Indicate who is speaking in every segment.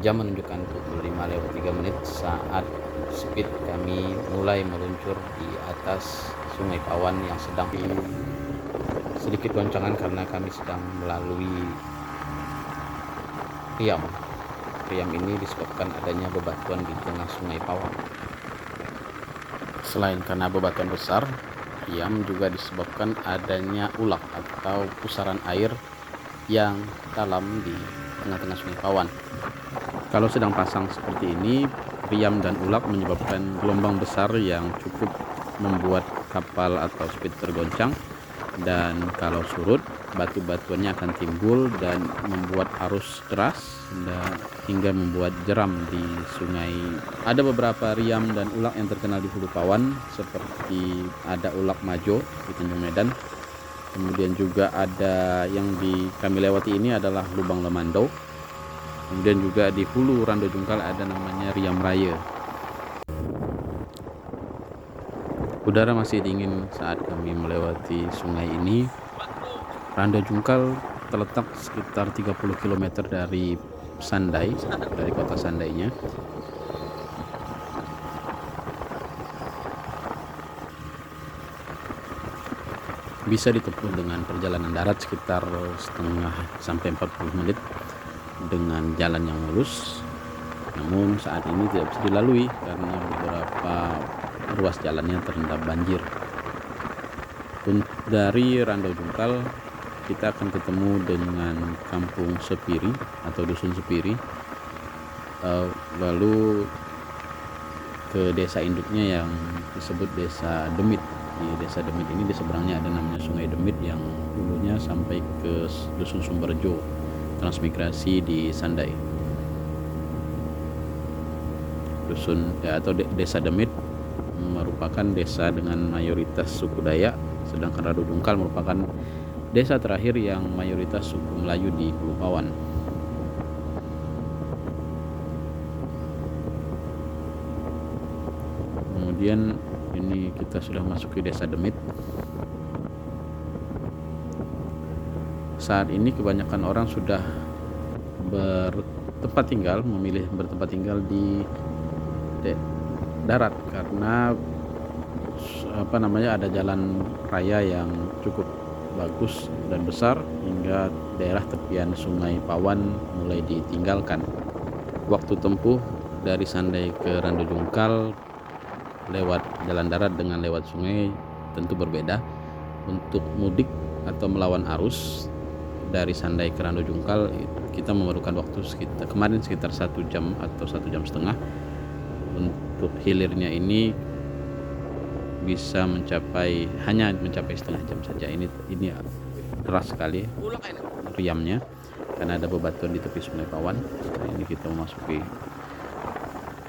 Speaker 1: Jam menunjukkan pukul 5 lewat 3 menit saat speed kami mulai meluncur di atas Sungai Pawan yang sedang sedikit goncangan karena kami sedang melalui riam. Riam ini disebabkan adanya bebatuan di tengah Sungai Pawan. Selain karena bebatuan besar, riam juga disebabkan adanya ulak atau pusaran air yang dalam di tengah-tengah Sungai Pawan. Kalau sedang pasang seperti ini, riam dan ulak menyebabkan gelombang besar yang cukup membuat kapal atau speed tergoncang, dan kalau surut, batu-batuannya akan timbul dan membuat arus deras hingga membuat jeram di sungai. Ada beberapa riam dan ulak yang terkenal di Hulu Pawan, seperti ada ulak Majo di Tanjung Medan. Kemudian juga ada yang kami lewati ini adalah Lubang Lemando. Kemudian juga di Hulu Rando Jungkal ada namanya Riam Raya. Udara masih dingin saat kami melewati sungai ini. Rando Jungkal terletak sekitar 30 km dari Sandai, dari kota Sandainya. Bisa ditempuh dengan perjalanan darat sekitar setengah sampai 40 menit dengan jalan yang mulus. Namun saat ini tidak bisa dilalui karena beberapa ruas jalannya terendam banjir. Dari Rando Jungkal kita akan ketemu dengan Kampung Sepiri atau Dusun Sepiri, lalu ke desa induknya yang disebut Desa Demit. Di Desa Demit ini di seberangnya ada namanya Sungai Demit yang dulunya sampai ke Dusun Sumberjo, transmigrasi di Sandai. Dusun atau Desa Demit merupakan desa dengan mayoritas suku Dayak, sedangkan Rando Jungkal merupakan desa terakhir yang mayoritas suku Melayu di Hulu Pawan. Kemudian ini kita sudah masuk ke Desa Demit. Saat ini kebanyakan orang sudah memilih bertempat tinggal di darat karena ada jalan raya yang cukup bagus dan besar hingga daerah tepian Sungai Pawan mulai ditinggalkan. Waktu tempuh dari Sandai ke Rando Jungkal lewat jalan darat dengan lewat sungai tentu berbeda. Untuk mudik atau melawan arus dari Sandai ke Rando Jungkal kita memerlukan waktu sekitar 1 jam atau 1 jam setengah. Untuk hilirnya ini bisa hanya mencapai setengah jam saja. Ini deras sekali riamnya karena ada bebatuan di tepi Sungai Pawan. Nah, ini kita memasuki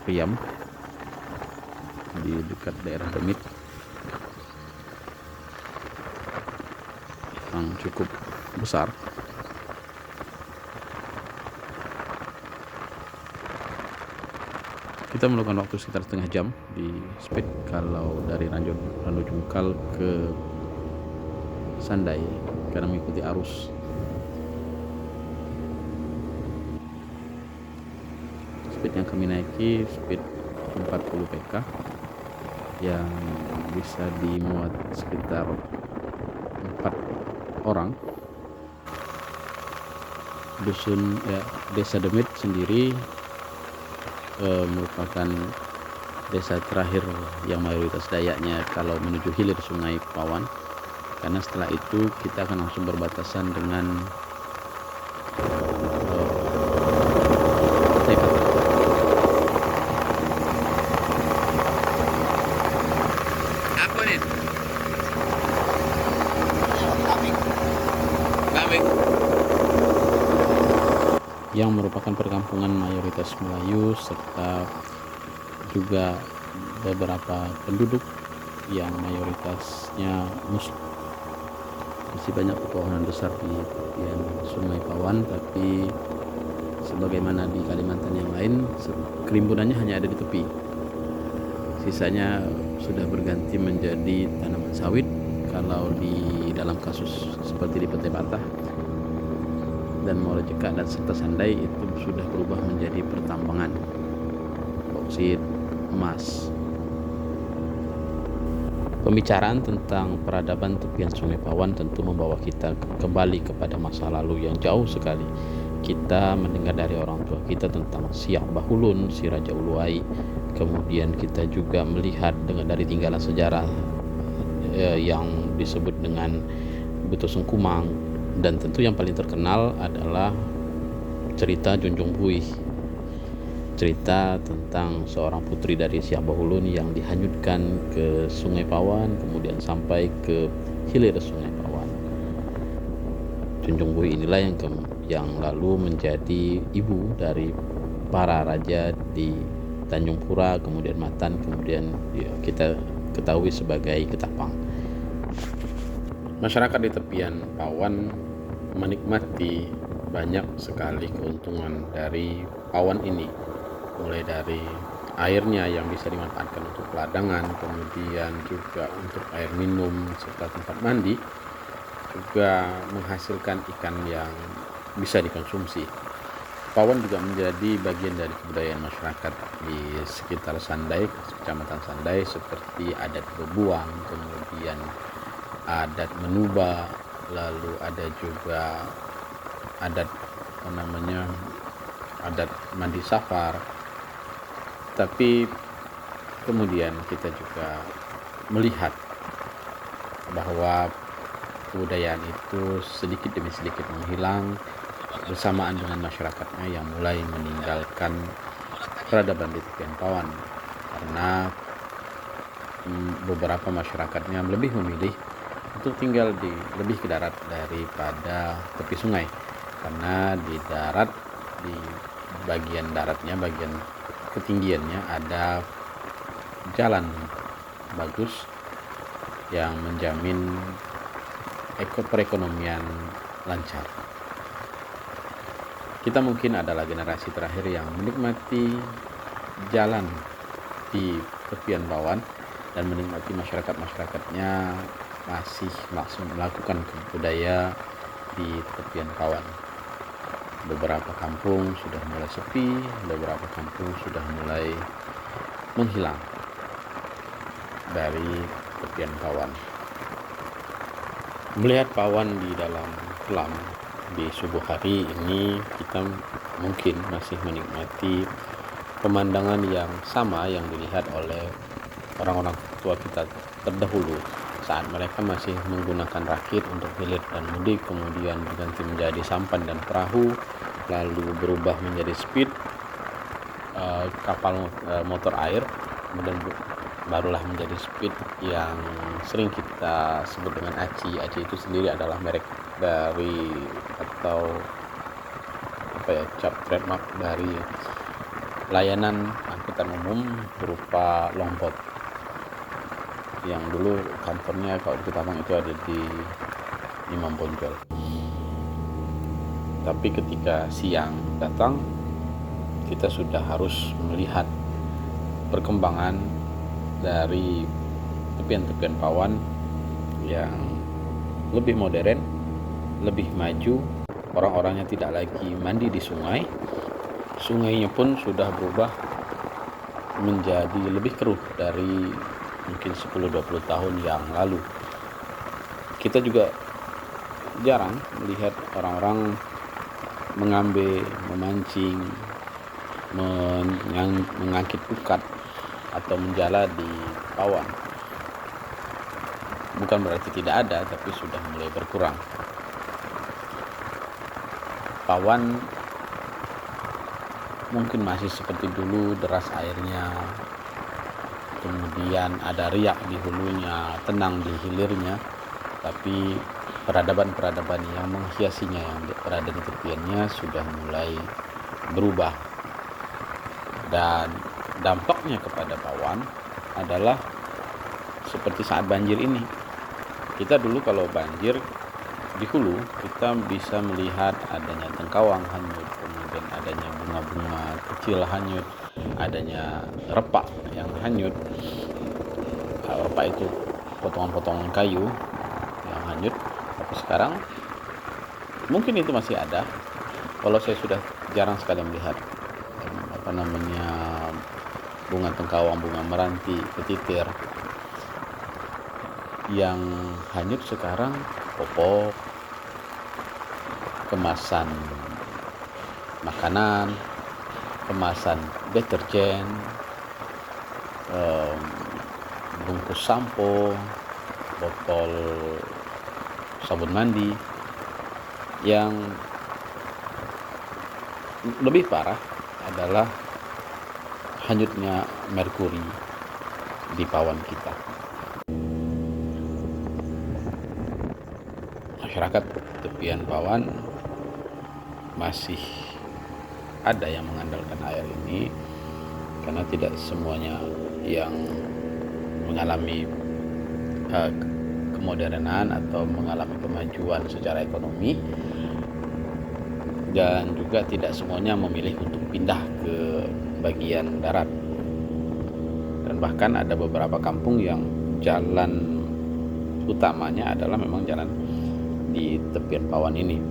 Speaker 1: riam di dekat daerah Demit yang cukup besar. Kita memerlukan waktu sekitar setengah jam di speed kalau dari Rando Jungkal ke Sandai karena mengikuti arus. Speed yang kami naiki speed 40 pk yang bisa dimuat sekitar 4 orang. Desa Demit sendiri merupakan desa terakhir yang mayoritas Dayaknya kalau menuju hilir Sungai Pawan, karena setelah itu kita akan langsung berbatasan dengan yang merupakan perkampungan mayoritas Melayu serta juga beberapa penduduk yang mayoritasnya Muslim. Masih banyak pepohonan besar di tepian Sungai Pawan, tapi sebagaimana di Kalimantan yang lain, kerimbunannya hanya ada di tepi. Sisanya sudah berganti menjadi tanaman sawit. Kalau di dalam kasus seperti di Pete Batah, dan Muara Jekak dan serta Sandai itu sudah berubah menjadi pertambangan boksit emas. Pembicaraan tentang peradaban tepian Sungai Pawan tentu membawa kita kembali kepada masa lalu yang jauh sekali. Kita mendengar dari orang tua kita tentang Siak Bahulun, si Raja Uluwai. Kemudian kita juga melihat dari tinggalan sejarah yang disebut dengan Buto Sengkumang. Dan tentu yang paling terkenal adalah cerita Junjung Buih, cerita tentang seorang putri dari Siak Bahulun yang dihanyutkan ke Sungai Pawan, kemudian sampai ke hilir Sungai Pawan. Junjung Buih inilah yang lalu menjadi ibu dari para raja di Tanjung Pura, kemudian Matan, kemudian kita ketahui sebagai Ketapang. Masyarakat di tepian Pawan menikmati banyak sekali keuntungan dari pawan ini, mulai dari airnya yang bisa dimanfaatkan untuk peladangan, kemudian juga untuk air minum serta tempat mandi, juga menghasilkan ikan yang bisa dikonsumsi. Pawan juga menjadi bagian dari kebudayaan masyarakat di sekitar Sandai, Kecamatan Sandai, seperti adat bebuang, kemudian adat menuba, lalu ada juga adat adat mandi safar. Tapi kemudian kita juga melihat bahwa kebudayaan itu sedikit demi sedikit menghilang bersamaan dengan masyarakatnya yang mulai meninggalkan peradaban di tepian Pawan, karena beberapa masyarakatnya lebih memilih untuk tinggal lebih ke darat daripada tepi sungai, karena di darat, di bagian daratnya, bagian ketinggiannya ada jalan bagus yang menjamin perekonomian lancar. Kita mungkin adalah generasi terakhir yang menikmati jalan di tepian Pawan dan menikmati masyarakatnya masih melakukan budaya di tepian Pawan. Beberapa kampung sudah mulai sepi, beberapa kampung sudah mulai menghilang dari tepian Pawan. Melihat Pawan di dalam kelam di subuh hari ini, kita mungkin masih menikmati pemandangan yang sama yang dilihat oleh orang-orang tua kita terdahulu saat mereka masih menggunakan rakit untuk hilir dan mudik, kemudian diganti menjadi sampan dan perahu, lalu berubah menjadi speed, kapal motor air, kemudian barulah menjadi speed yang sering kita sebut dengan ACI. ACI itu sendiri adalah merek dari atau cap trademark dari layanan angkutan umum berupa longboat yang dulu kantornya kalau di Ketapang itu ada di Imam Bonjol. Tapi ketika siang datang, kita sudah harus melihat perkembangan dari tepian-tepian Pawan yang lebih modern, lebih maju. Orang-orangnya tidak lagi mandi di sungai. Sungainya pun sudah berubah menjadi lebih keruh dari mungkin 10-20 tahun yang lalu. Kita juga jarang melihat orang-orang mengambil, memancing, mengangkit pukat atau menjala di Pawan. Bukan berarti tidak ada, tapi sudah mulai berkurang. Pawan mungkin masih seperti dulu, deras airnya, kemudian ada riak di hulunya, tenang di hilirnya, tapi peradaban-peradaban yang menghiasinya, yang berada di tepiannya sudah mulai berubah. Dan dampaknya kepada Pawan adalah seperti saat banjir ini. Kita dulu kalau banjir di hulu, kita bisa melihat adanya tengkawang hanyut, kemudian adanya bunga-bunga kecil hanyut, adanya repak yang hanyut. Repak itu potongan-potongan kayu yang hanyut. Tapi sekarang mungkin itu masih ada, Kalau saya sudah jarang sekali melihat bunga tengkawang, bunga meranti, petitir. Yang hanyut sekarang popok, kemasan makanan, kemasan deterjen, bungkus sampo, botol sabun mandi. Yang lebih parah adalah hanyutnya merkuri di pawan kita. Masyarakat tepian pawan masih ada yang mengandalkan air ini karena tidak semuanya yang mengalami kemodernan atau mengalami kemajuan secara ekonomi, dan juga tidak semuanya memilih untuk pindah ke bagian darat. Dan bahkan ada beberapa kampung yang jalan utamanya adalah memang jalan di tepian pawan ini.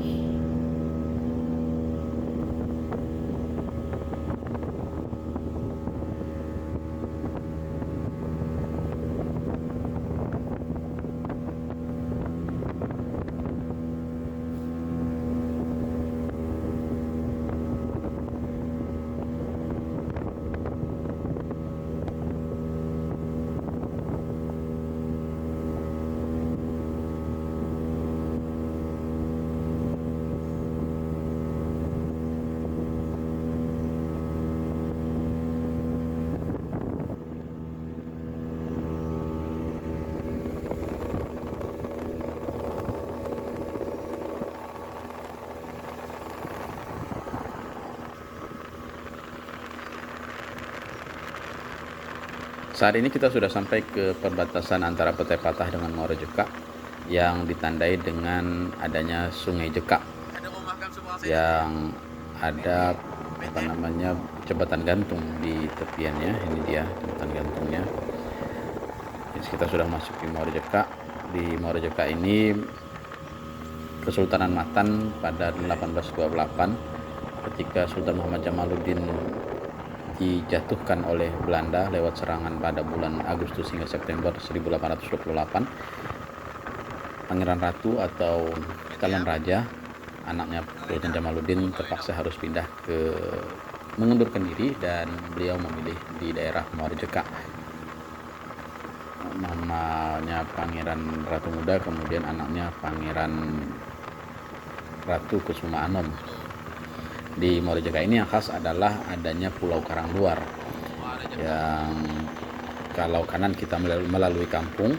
Speaker 1: Saat ini kita sudah sampai ke perbatasan antara Petai Patah dengan Muara Jekak yang ditandai dengan adanya Sungai Jekak yang ada jembatan gantung di tepiannya. Ini dia jembatan gantungnya. Jadi kita sudah masuk di Muara Jekak. Di Muara Jekak ini Kesultanan Matan pada 1828 ketika Sultan Muhammad Jamaluddin dijatuhkan oleh Belanda lewat serangan pada bulan Agustus hingga September 1828, Pangeran Ratu atau sekalian Raja, anaknya Sultan Jamaluddin, terpaksa harus mengundurkan diri, dan beliau memilih di daerah Muara Jekak. Namanya Pangeran Ratu Muda, kemudian anaknya Pangeran Ratu Kusuma Anom. Di Muara Jekak ini yang khas adalah adanya Pulau Karangluar, yang kalau kanan kita melalui kampung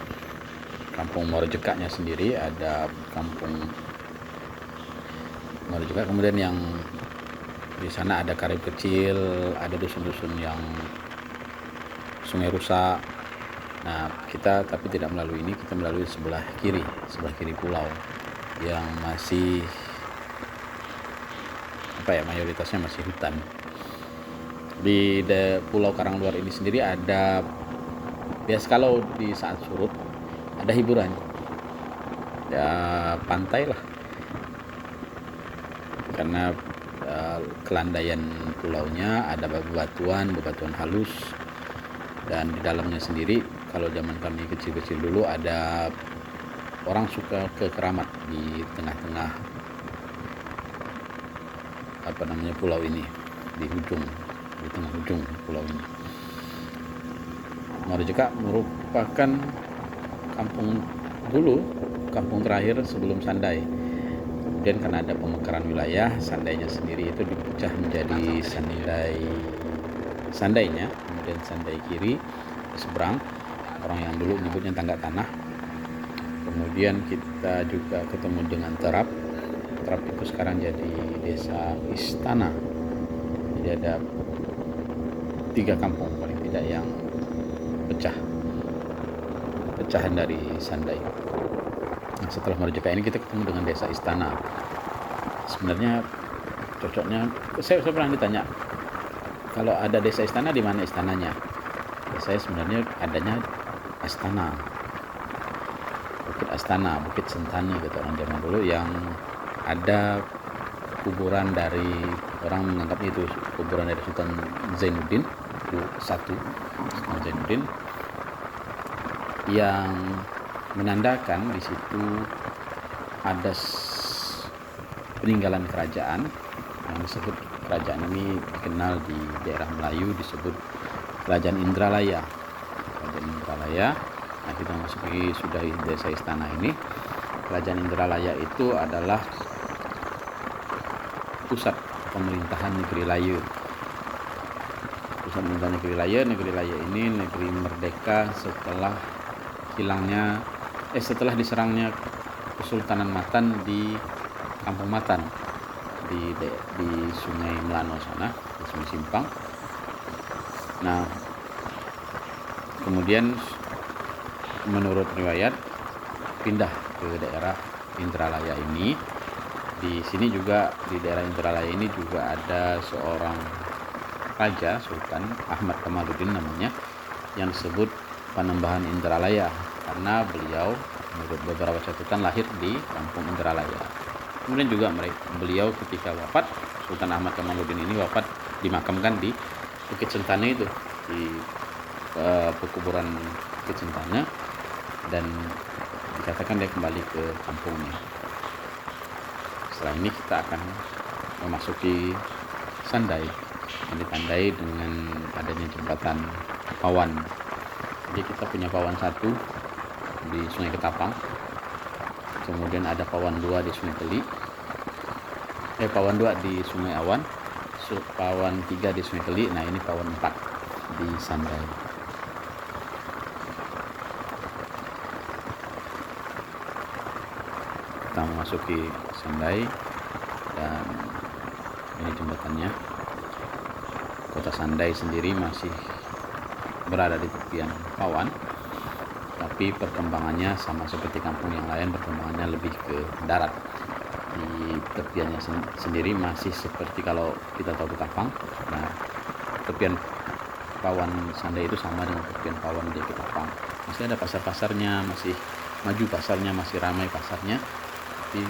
Speaker 1: Muara Jekaknya sendiri, ada kampung Muara Jekak, kemudian yang di sana ada Karib kecil, ada dusun-dusun yang sungai rusak. Nah, kita tapi tidak melalui ini, kita melalui sebelah kiri pulau yang masih mayoritasnya masih hutan. Di Pulau Karangluar ini sendiri ada kalau di saat surut ada hiburan, ya pantai lah, karena kelandaian pulaunya ada bebatuan halus, dan di dalamnya sendiri kalau zaman kami kecil-kecil dulu ada orang suka ke keramat di tengah-tengah pulau ini, di tengah ujung pulau ini. Muara Jekak merupakan kampung terakhir sebelum Sandai. Kemudian karena ada pemekaran wilayah, Sandainya sendiri itu dipecah menjadi Sandainya, kemudian Sandai kiri di seberang, orang yang dulu menyebutnya Tangga Tanah. Kemudian kita juga ketemu dengan Terap itu sekarang jadi desa Istana. Jadi ada 3 kampung paling tidak yang pecahan dari Sandai. Nah, setelah Muara Jekak ini kita ketemu dengan desa Istana. Sebenarnya cocoknya, saya pernah ditanya, kalau ada desa Istana di mana istananya? Saya sebenarnya adanya Astana, Bukit Astana, Bukit Sentani gitu orang zaman dulu, yang ada kuburan dari, orang menganggapnya itu kuburan dari Sultan Zainuddin satu, Sultan Zainuddin, yang menandakan di situ ada peninggalan kerajaan yang disebut, kerajaan ini dikenal di daerah Melayu disebut Kerajaan Indralaya. Kerajaan Indralaya. Nah, kita masuki sudah desa istana ini. Kerajaan Indralaya itu adalah pusat pemerintahan negeri Layu. Pusat pemerintahan negeri Layu. Negeri Layu ini negeri merdeka setelah setelah diserangnya Kesultanan Matan di Kampung Matan di Sungai Melano sana, di Sungai Simpang. Nah, kemudian menurut riwayat pindah ke daerah Indralaya ini. Di sini juga, di daerah Indralaya ini juga ada seorang raja, Sultan Ahmad Kamaluddin namanya, yang disebut Panembahan Indralaya karena beliau menurut beberapa catatan lahir di Kampung Indralaya. Kemudian juga beliau ketika wafat, Sultan Ahmad Kamaluddin ini wafat dimakamkan di Bukit Sentane itu, di pekuburan Bukit Sentane, dan dikatakan dia kembali ke kampungnya. Setelah ini kita akan memasuki Sandai, yang ditandai dengan adanya jembatan Pawan. Jadi kita punya Pawan 1 di Sungai Ketapang, kemudian ada Pawan 2 di Sungai Keli, Pawan 2 di Sungai Awan, Pawan 3 di Sungai Keli. Nah, ini Pawan 4 di Sandai. Kita memasuki Sandai dan ini jembatannya. Kota Sandai sendiri masih berada di tepian Pawan, tapi perkembangannya sama seperti kampung yang lain, perkembangannya lebih ke darat. Di tepiannya sendiri masih seperti kalau kita tahu Ketapang. Nah, tepian Pawan Sandai itu sama dengan tepian Pawan di Ketapang. Masih ada pasar-pasarnya, masih maju pasarnya, masih ramai pasarnya. Tapi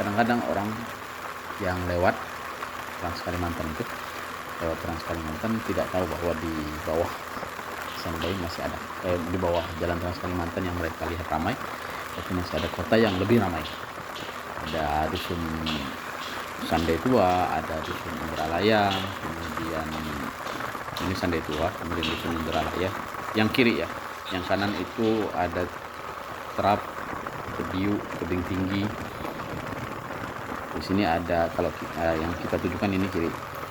Speaker 1: kadang-kadang orang yang lewat Trans Kalimantan tidak tahu bahwa di bawah Sandai masih ada, di bawah jalan Trans Kalimantan yang mereka lihat ramai, tapi masih ada kota yang lebih ramai. Ada dusun Sandai Tua, ada dusun Indralaya, kemudian ini Sandai Tua, kemudian dusun Indralaya. Yang kiri ya, yang kanan itu ada Terap, Kebiu, Tebing Tinggi. Di sini ada, kalau yang kita tujukan ini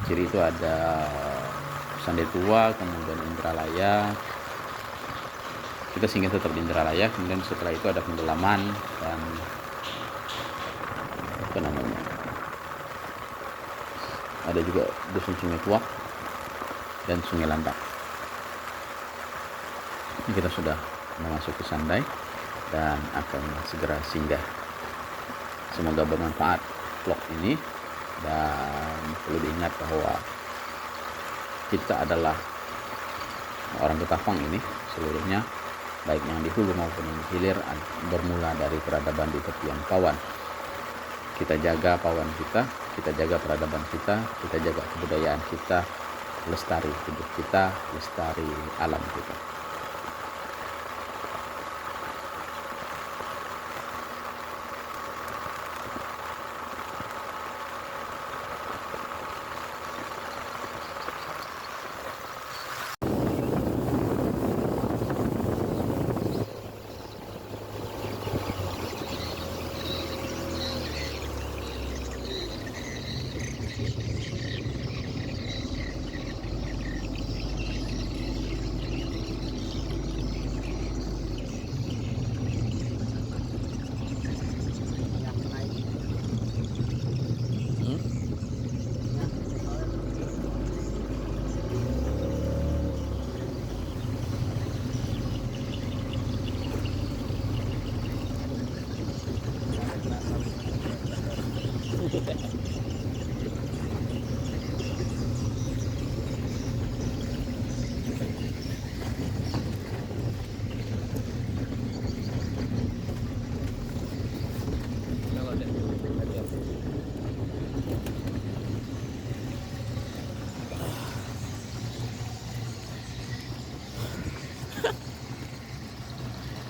Speaker 1: kiri itu ada Sandai Tua, kemudian Indralaya. Kita singgah tetap di Indralaya, kemudian setelah itu ada Pendelaman dan ada juga dusun Sungai Tuak dan Sungai Lantak. Ini kita sudah memasuki Sandai dan akan segera singgah. Semoga bermanfaat vlog ini, dan perlu diingat bahwa kita adalah orang Ketapang ini seluruhnya, baik yang di hulu maupun yang di hilir, bermula dari peradaban di tepian Pawan. Kita jaga Pawan kita jaga peradaban kita jaga kebudayaan kita, lestari hidup kita, lestari alam kita.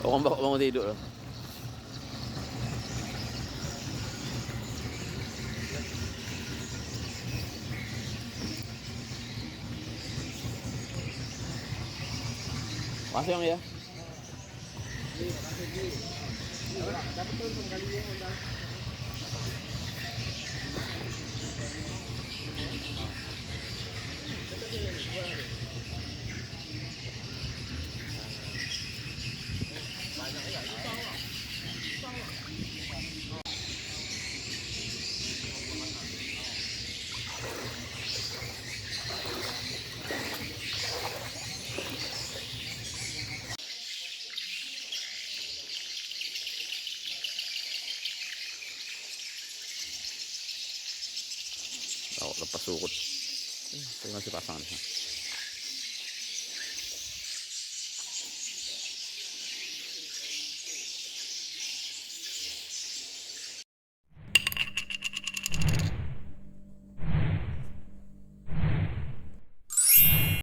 Speaker 1: Bangun tidur loh. Masih yang ya? Tahu lepas surut. Masih pasang nih.